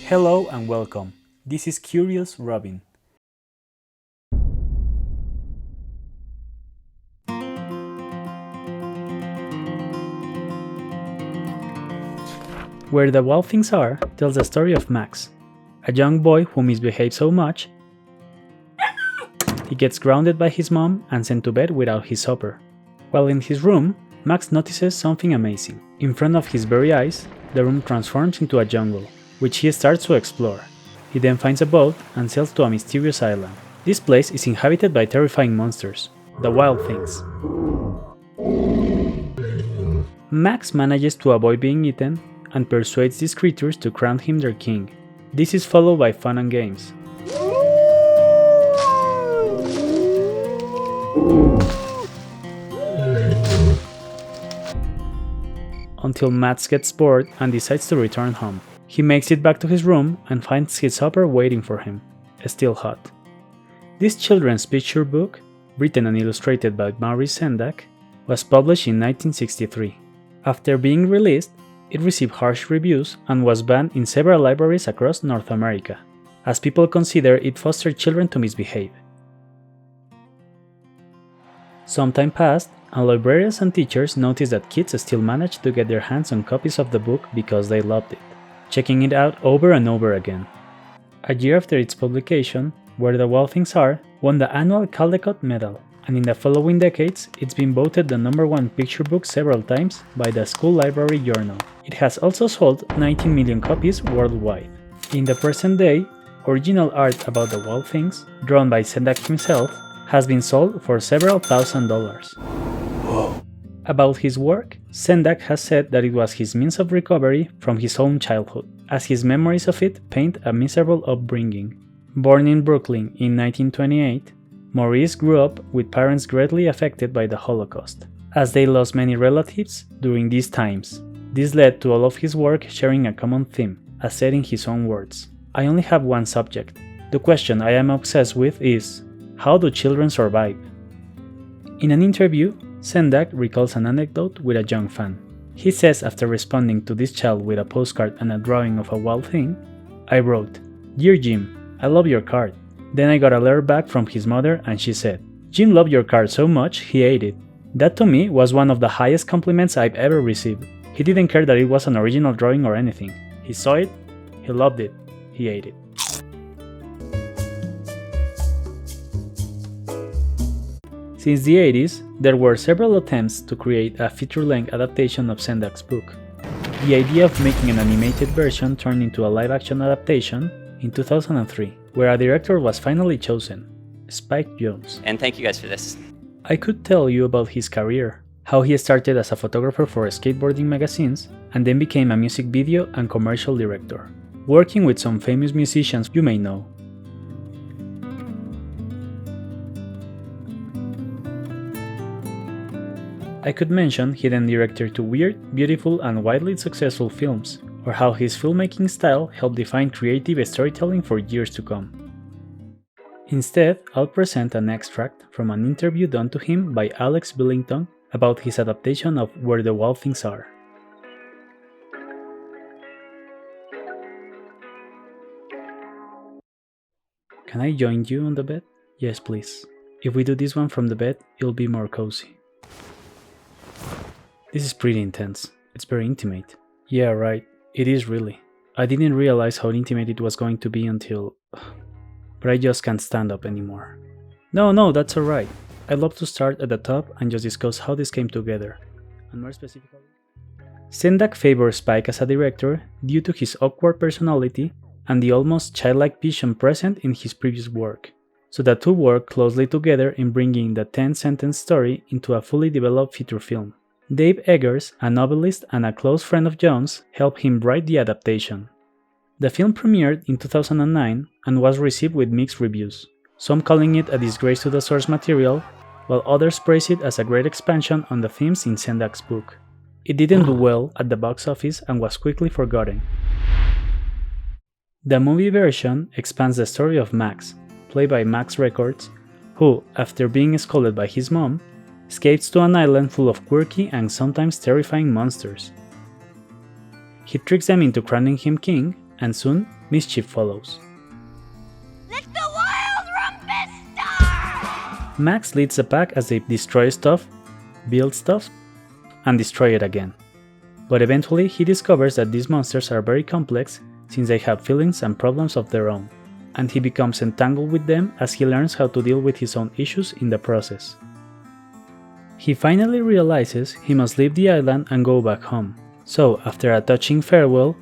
Hello and welcome. This is Curious Robin. Where the Wild Things Are tells the story of Max, a young boy who misbehaves so much he gets grounded by his mom and sent to bed without his supper. While in his room, Max notices something amazing. In front of his very eyes, the room transforms into a jungle, which he starts to explore. He then finds a boat and sails to a mysterious island. This place is inhabited by terrifying monsters, the Wild Things. Max manages to avoid being eaten and persuades these creatures to crown him their king. This is followed by fun and games. Until Max gets bored and decides to return home. He makes it back to his room and finds his supper waiting for him, still hot. This children's picture book, written and illustrated by Maurice Sendak, was published in 1963. After being released, it received harsh reviews and was banned in several libraries across North America, as people consider it fostered children to misbehave. Some time passed, and librarians and teachers noticed that kids still managed to get their hands on copies of the book because they loved it, checking it out over and over again. A year after its publication, Where the Wild Things Are won the annual Caldecott Medal, and in the following decades, it's been voted the #1 picture book several times by the School Library Journal. It has also sold 19 million copies worldwide. In the present day, original art about the Wild Things, drawn by Sendak himself, has been sold for several $1,000s. Whoa. About his work, Sendak has said that it was his means of recovery from his own childhood, as his memories of it paint a miserable upbringing. Born in Brooklyn in 1928, Maurice grew up with parents greatly affected by the Holocaust, as they lost many relatives during these times. This led to all of his work sharing a common theme, as said in his own words. I only have one subject. The question I am obsessed with is, how do children survive? In an interview, Sendak recalls an anecdote with a young fan. He says after responding to this child with a postcard and a drawing of a wild thing, I wrote, "Dear Jim, I love your card." Then I got a letter back from his mother and she said, "Jim loved your card so much he ate it." That to me was one of the highest compliments I've ever received. He didn't care that it was an original drawing or anything. He saw it, he loved it, he ate it. Since the 80s, there were several attempts to create a feature-length adaptation of Sendak's book. The idea of making an animated version turned into a live-action adaptation in 2003, where a director was finally chosen, Spike Jonze. And thank you guys for this. I could tell you about his career, how he started as a photographer for skateboarding magazines and then became a music video and commercial director, working with some famous musicians you may know. I could mention he then directed two weird, beautiful and widely successful films, or how his filmmaking style helped define creative storytelling for years to come. Instead, I'll present an extract from an interview done to him by Alex Billington about his adaptation of Where the Wild Things Are. Can I join you on the bed? Yes, please. If we do this one from the bed, it'll be more cozy. This is pretty intense. It's very intimate. Yeah, right. It is really. I didn't realize how intimate it was going to be until... But I just can't stand up anymore. No, that's alright. I'd love to start at the top and just discuss how this came together. And more specifically... Sendak favors Spike as a director due to his awkward personality and the almost childlike vision present in his previous work. So the two work closely together in bringing the 10-sentence story into a fully developed feature film. Dave Eggers, a novelist and a close friend of Jonze, helped him write the adaptation. The film premiered in 2009 and was received with mixed reviews, some calling it a disgrace to the source material, while others praised it as a great expansion on the themes in Sendak's book. It didn't do well at the box office and was quickly forgotten. The movie version expands the story of Max, played by Max Records, who, after being scolded by his mom, escapes to an island full of quirky and sometimes terrifying monsters. He tricks them into crowning him king, and soon mischief follows. Let the wild rumpus start! Max leads the pack as they destroy stuff, build stuff, and destroy it again. But eventually he discovers that these monsters are very complex since they have feelings and problems of their own, and he becomes entangled with them as he learns how to deal with his own issues in the process. He finally realizes he must leave the island and go back home, so after a touching farewell,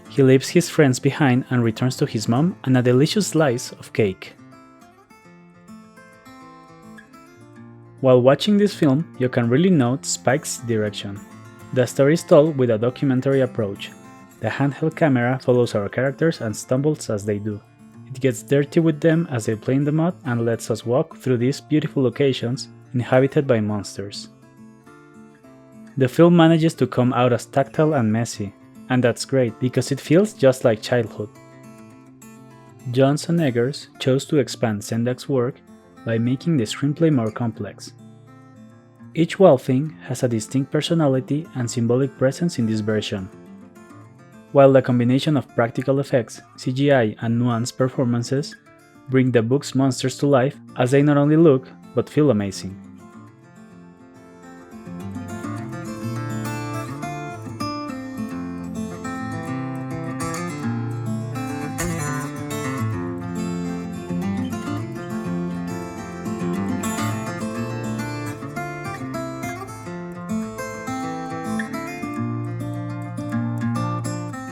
he leaves his friends behind and returns to his mom and a delicious slice of cake. While watching this film, you can really note Spike's direction. The story is told with a documentary approach. The handheld camera follows our characters and stumbles as they do. It gets dirty with them as they play in the mud and lets us walk through these beautiful locations inhabited by monsters. The film manages to come out as tactile and messy, and that's great because it feels just like childhood. Jones and Eggers chose to expand Sendak's work by making the screenplay more complex. Each Wildthing has a distinct personality and symbolic presence in this version, while the combination of practical effects, CGI, and nuanced performances bring the book's monsters to life as they not only look but feel amazing.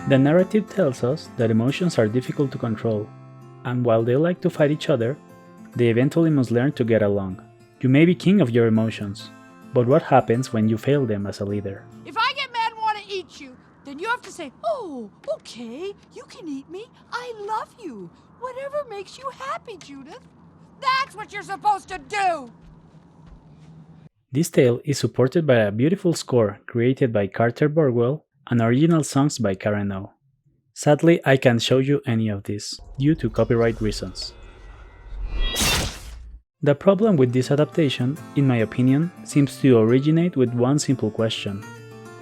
The narrative tells us that emotions are difficult to control, and while they like to fight each other, they eventually must learn to get along. You may be king of your emotions, but what happens when you fail them as a leader? If I get mad and want to eat you, then you have to say, "Oh, okay, you can eat me. I love you. Whatever makes you happy, Judith." That's what you're supposed to do! This tale is supported by a beautiful score created by Carter Burwell and original songs by Karen O. Sadly, I can't show you any of this, due to copyright reasons. The problem with this adaptation, in my opinion, seems to originate with one simple question.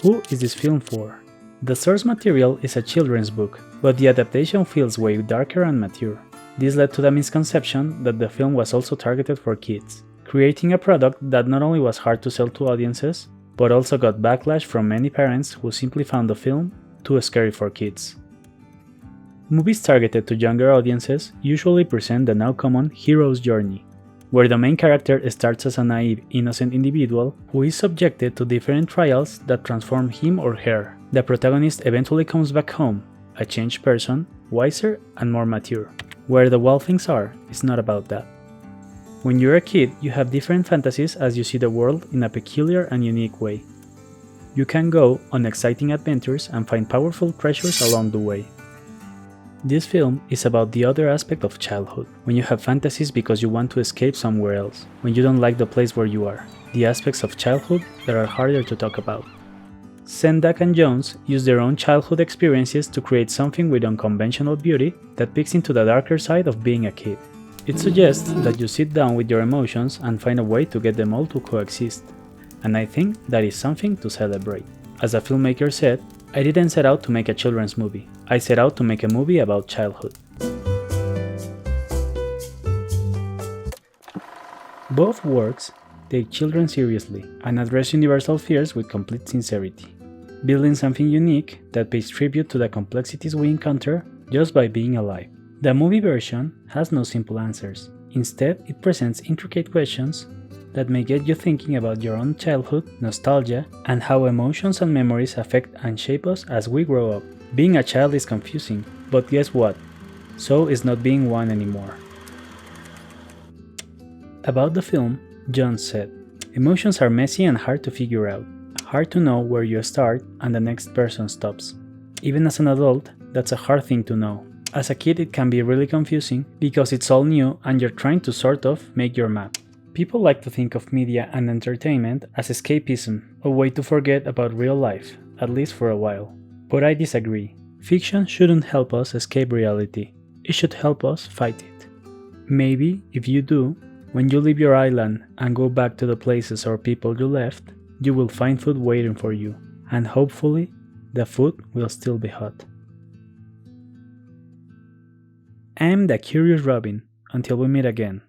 Who is this film for? The source material is a children's book, but the adaptation feels way darker and mature. This led to the misconception that the film was also targeted for kids, creating a product that not only was hard to sell to audiences, but also got backlash from many parents who simply found the film too scary for kids. Movies targeted to younger audiences usually present the now common hero's journey, where the main character starts as a naive, innocent individual who is subjected to different trials that transform him or her. The protagonist eventually comes back home, a changed person, wiser and more mature. Where the Wildthings are is not about that. When you're a kid, you have different fantasies as you see the world in a peculiar and unique way. You can go on exciting adventures and find powerful treasures along the way. This film is about the other aspect of childhood, when you have fantasies because you want to escape somewhere else, when you don't like the place where you are, the aspects of childhood that are harder to talk about. Sendak and Jones use their own childhood experiences to create something with unconventional beauty that peeks into the darker side of being a kid. It suggests that you sit down with your emotions and find a way to get them all to coexist, and I think that is something to celebrate. As a filmmaker said, I didn't set out to make a children's movie, I set out to make a movie about childhood. Both works take children seriously and address universal fears with complete sincerity, building something unique that pays tribute to the complexities we encounter just by being alive. The movie version has no simple answers. Instead, it presents intricate questions that may get you thinking about your own childhood, nostalgia, and how emotions and memories affect and shape us as we grow up. Being a child is confusing, but guess what? So is not being one anymore. About the film, John said, "Emotions are messy and hard to figure out. Hard to know where you start and the next person stops. Even as an adult, that's a hard thing to know. As a kid, it can be really confusing because it's all new and you're trying to sort of make your map." People like to think of media and entertainment as escapism, a way to forget about real life, at least for a while. But I disagree. Fiction shouldn't help us escape reality. It should help us fight it. Maybe, if you do, when you leave your island and go back to the places or people you left, you will find food waiting for you, and hopefully, the food will still be hot. I'm the Curious Robin. Until we meet again.